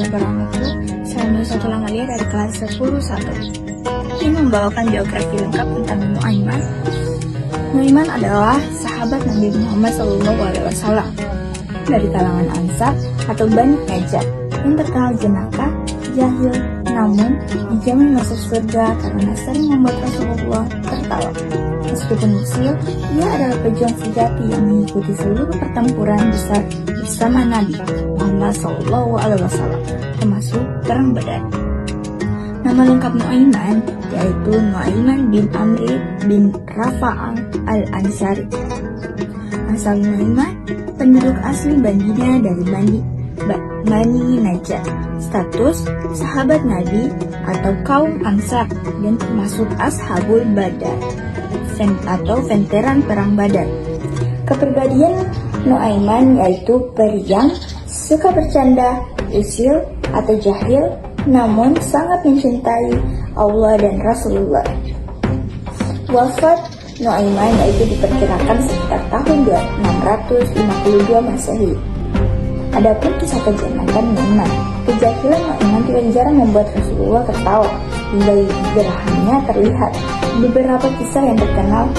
warahmatullahi wabarakatuh. Saya Nusratul Amalia dari kelas 10-1. Ini membawakan biografi lengkap tentang Nuaiman. Nuaiman adalah sahabat Nabi Muhammad SAW dari kalangan Ansar atau Bani Najjar yang terkenal jenaka, jahil, namun dijamin masuk surga karena sering membuat Rasulullah tertawa. Meskipun usil, ia adalah pejuang sejati yang mengikuti seluruh pertempuran besar bersama Nabi Muhammad SAW, termasuk Perang Badar. Nama lengkap Nuaiman yaitu Nuaiman bin Amri bin Rafa'ah al-Ansari. Asal Nuaiman, penduduk asli Madinah dari Bani Najjar. Status sahabat Nabi atau kaum Ansar dan termasuk Ashabul Badar atau veteran Perang Badar. Kepribadian Nuaiman yaitu periang, suka bercanda, usil atau jahil, namun sangat mencintai Allah dan Rasulullah. Wafat Nuaiman yaitu diperkirakan sekitar tahun 652 Masehi. Adapun kisah kejahatan Nuaiman, kejahilan Nuaiman tidak jarang membuat Rasulullah tertawa hingga gerahannya terlihat. Beberapa kisah yang terkenal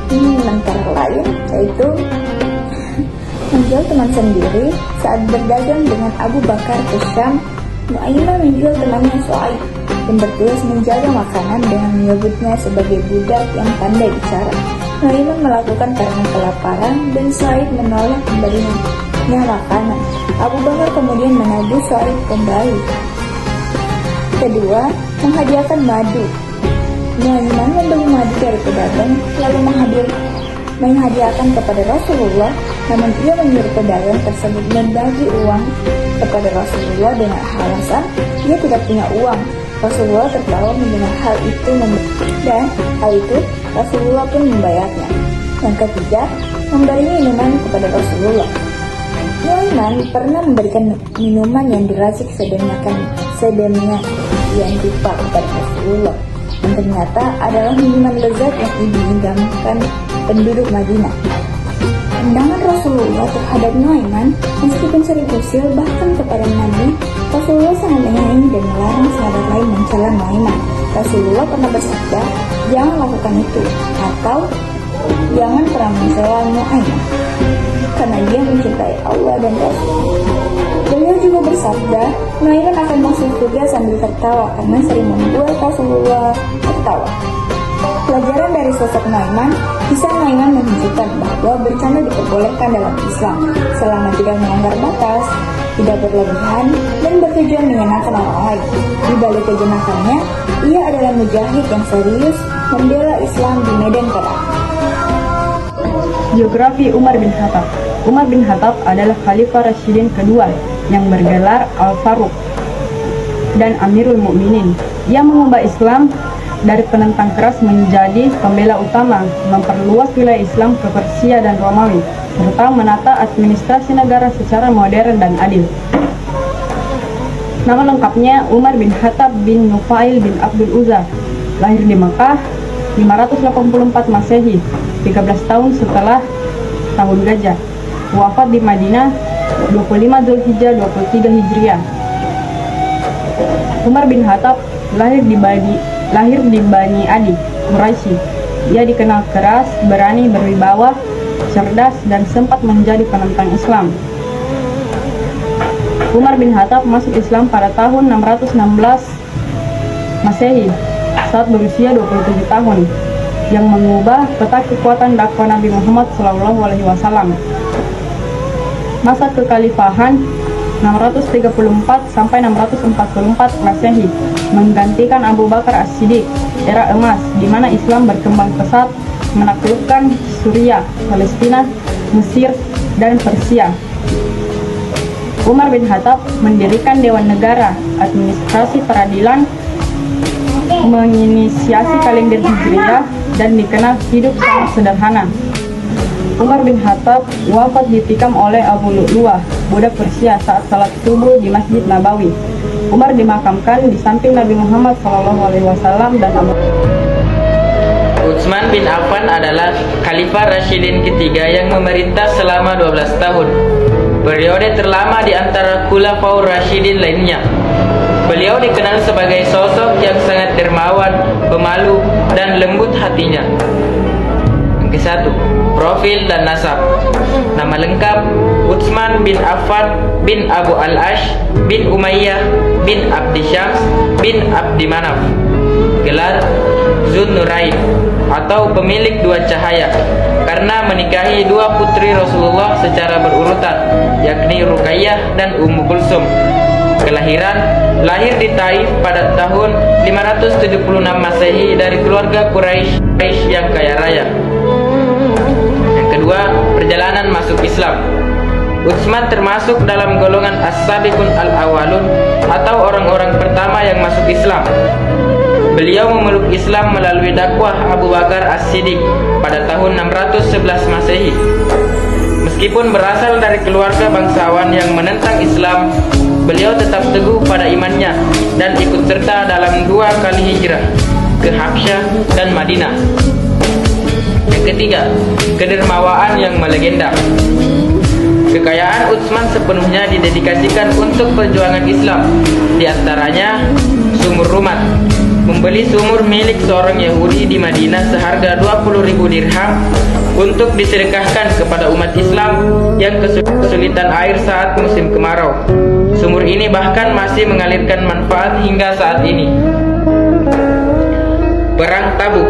ini antara lain yaitu menjual teman sendiri saat berdagang dengan Abu Bakar ke Syam. Nuaiman menjual temannya Shu'aib dan bertugas menjaga makanan dengan menyebutnya sebagai budak yang pandai bicara. Nuaiman melakukan karena kelaparan dan Shu'aib menolak memberinya makanan. Abu Bakar kemudian menagih Shu'aib kembali. Kedua, menghadiahkan madu. Nuaiman membeli madu dari pedagang lalu menghadiahkan kepada Rasulullah, namun ia menyuruh pedagang tersebut membagi uang kepada Rasulullah dengan alasan ia tidak punya uang. Rasulullah tertawa mendengar hal itu dan hal itu Rasulullah pun membayarnya. Yang ketiga, memberi minuman kepada Rasulullah. Nuaiman pernah memberikan minuman yang diracik sedemikian rupa kepada Rasulullah, yang ternyata adalah minuman lezat yang diidamkan penduduk Madinah. Pandangan Rasulullah terhadap Nuaiman, meskipun sering usil bahkan kepada Nabi, Rasulullah sangat menyayangi dan melarang sahabat lain mencela Nuaiman. Rasulullah pernah bersabda, jangan lakukan itu, atau jangan pernah mencela Nuaiman, karena dia mencintai Allah dan Rasul. Beliau juga bersabda, Nuaiman akan masuk surga sambil tertawa karena sering membuat Rasulullah tertawa. Pelajaran dari sosok Nuaiman, kisah Nuaiman menunjukkan bahwa bercanda diperbolehkan dalam Islam selama tidak melanggar batas, tidak berlebihan, dan bertujuan menyenangkan orang lain. Di balik kejenakannya, ia adalah mujahid yang serius membela Islam di medan perang. Biografi Umar bin Khattab. Umar bin Khattab adalah Khalifah Rasyidin kedua yang bergelar Al-Faruq dan Amirul Mukminin. Ia mengubah Islam dari penentang keras menjadi pembela utama, memperluas wilayah Islam ke Persia dan Romawi, serta menata administrasi negara secara modern dan adil. Nama lengkapnya Umar bin Khattab bin Nufail bin Abdul Uzza, lahir di Mekah 584 Masehi, 13 tahun setelah tahun gajah. Wafat di Madinah 25 Zulhijjah 23 Hijriah. Umar bin Khattab lahir di Bani Adi, Quraisy. Ia dikenal keras, berani, berwibawa, cerdas, dan sempat menjadi penentang Islam. Umar bin Khattab masuk Islam pada tahun 616 Masehi saat berusia 27 tahun, yang mengubah peta kekuatan dakwah Nabi Muhammad SAW. Masa kekhalifahan 634 sampai 644 Masehi menggantikan Abu Bakar As-Siddiq, era emas di mana Islam berkembang pesat, menaklukkan Suriah, Palestina, Mesir, dan Persia. Umar bin Khattab mendirikan Dewan Negara, administrasi peradilan, menginisiasi kalender Hijriah, dan dikenal hidup sangat sederhana. Umar bin Khattab wafat ditikam oleh Abu Lu'lu'ah, budak Persia, saat salat subuh di Masjid Nabawi. Umar dimakamkan di samping Nabi Muhammad SAW dan Abu. Utsman bin Affan adalah Khalifah Rasyidin ketiga yang memerintah selama 12 tahun. periode terlama di antara Khulafaur Rasyidin lainnya. Beliau dikenal sebagai sosok yang sangat dermawan, pemalu, dan lembut hatinya. Yang ke-1, profil dan nasab. Nama lengkap Utsman bin Affan bin Abu Al-Ash bin Umayyah bin Abdi Syams bin Abdi Manaf. Gelar Zunnurain atau pemilik dua cahaya, karena menikahi dua putri Rasulullah secara berurutan, yakni Ruqayyah dan Ummu Kulsum. Kelahiran, lahir di Taif pada tahun 576 Masehi dari keluarga Quraisy yang kaya raya. Yang kedua, perjalanan masuk Islam. Utsman termasuk dalam golongan As-Sabiqun Al-Awwalun atau orang-orang pertama yang masuk Islam. Beliau memeluk Islam melalui dakwah Abu Bakar As-Siddiq pada tahun 611 Masehi. Meskipun berasal dari keluarga bangsawan yang menentang Islam, beliau tetap teguh pada imannya dan ikut serta dalam 2 kali hijrah ke Habsyah dan Madinah. Yang ketiga, kedermawaan yang melegenda. Kekayaan Utsman sepenuhnya didedikasikan untuk perjuangan Islam. Di antaranya sumur rumat. Membeli sumur milik seorang Yahudi di Madinah seharga 20.000 dirham untuk disedekahkan kepada umat Islam yang kesulitan air saat musim kemarau. Sumur ini bahkan masih mengalirkan manfaat hingga saat ini. Perang Tabuk,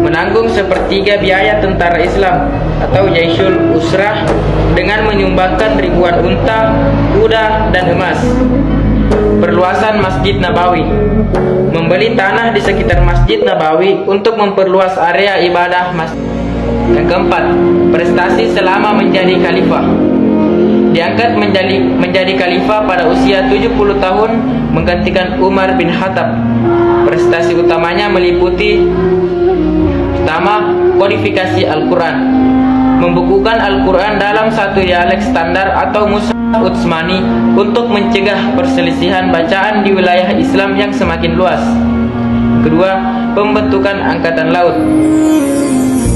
menanggung sepertiga biaya tentara Islam atau Jaisul Usrah dengan menyumbangkan ribuan unta, kuda, dan emas. Perluasan Masjid Nabawi, membeli tanah di sekitar Masjid Nabawi untuk memperluas area ibadah masjid. Yang keempat, prestasi selama menjadi khalifah. Diangkat menjadi khalifah pada usia 70 tahun menggantikan Umar bin Khattab. Prestasi utamanya meliputi pertama, kodifikasi Al-Quran, membukukan Al-Quran dalam satu dialek standar atau mushaf Utsmani untuk mencegah perselisihan bacaan di wilayah Islam yang semakin luas. Kedua, pembentukan angkatan laut,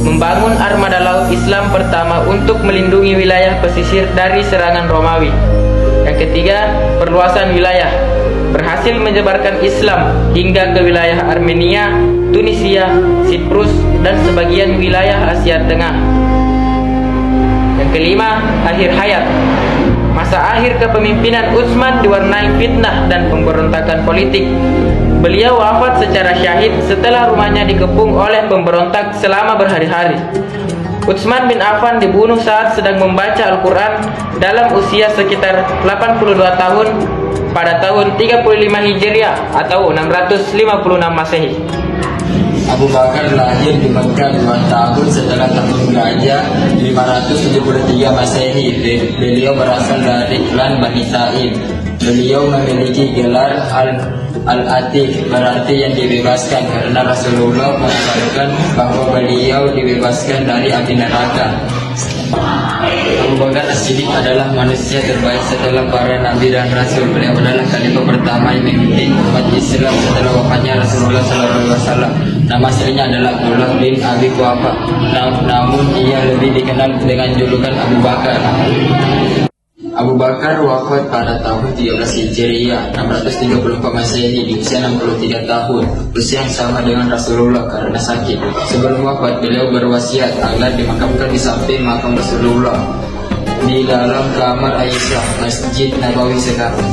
membangun armada laut Islam pertama untuk melindungi wilayah pesisir dari serangan Romawi. Yang ketiga, perluasan wilayah, berhasil menyebarkan Islam hingga ke wilayah Armenia, Tunisia, Siprus, dan sebagian wilayah Asia Tengah. Yang kelima, akhir hayat. Masa akhir kepemimpinan Utsman diwarnai fitnah dan pemberontakan politik. Beliau wafat secara syahid setelah rumahnya dikepung oleh pemberontak selama berhari-hari. Utsman bin Affan dibunuh saat sedang membaca Al-Quran dalam usia sekitar 82 tahun pada tahun 35 Hijriah atau 656 Masehi. Abu Bakar lahir di Mekah 2 tahun setelah tahun gajah 573 Masehi. Beliau berasal dari klan Bani Sa'id. Beliau memiliki gelar Al-Atiq, berarti yang dibebaskan, karena Rasulullah mengatakan bahwa beliau dibebaskan dari api neraka. Abu Bakar As-Siddiq adalah manusia terbaik setelah para nabi dan rasul. Beliau adalah khalifah pertama yang memimpin umat Islam setelah wafatnya Rasulullah SAW. Nama aslinya adalah Abdullah bin Abi Quhafa, namun ia lebih dikenal dengan julukan Abu Bakar. Abu Bakar wafat pada tahun 13 Hijriah 634 Masehi di usia 63 tahun, usia yang sama dengan Rasulullah karena sakit. Sebelum wafat, beliau berwasiat agar dimakamkan di samping makam Rasulullah di dalam kamar Aisyah, Masjid Nabawi sekarang.